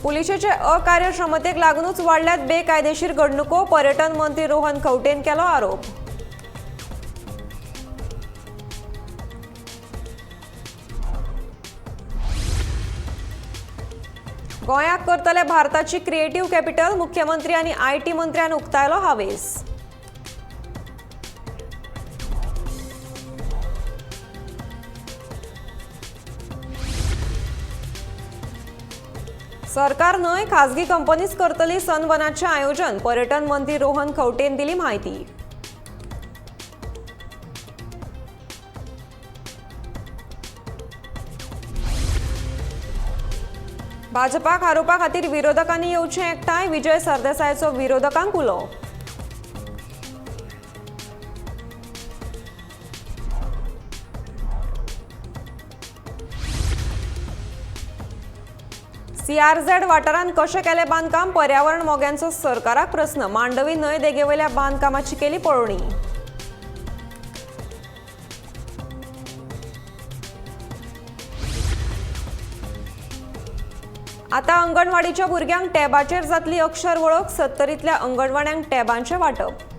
पुलिशेचे अकार्यक्षमतेक लागूनच वाढल्यात बेकायदेशीर घडणुको। पर्यटन मंत्री रोहन खंवटेन केलो आरोप। गोंयाक करतले भारताची क्रिएटिव्ह कॅपिटल। मुख्यमंत्री आणि IT मंत्र्यान उक्तायलो हावेस। सरकार न्हय खासगी कंपनीच करतली सनवनाचे आयोजन। पर्यटन मंत्री रोहन खंवटेन दिली माहिती। भाजपाक हारोवपा खातीर विरोधकांनी येवचें एकठांय। विजय सरदेसायचो विरोधकांक उलो। CRZ वाठारांत कशें केलें बांदकाम। पर्यावरण मोग्यांचो सरकाराक प्रस्न। मांडवी न्हंय देगेवयल्या बांदकामाची केली पळोवणी। आता अंगणवाडीच्या भुरग्यांक टॅबाचेर जातली अक्षर वळख। 70तल्या अंगणवाड्यांक टॅबांचें वांटप।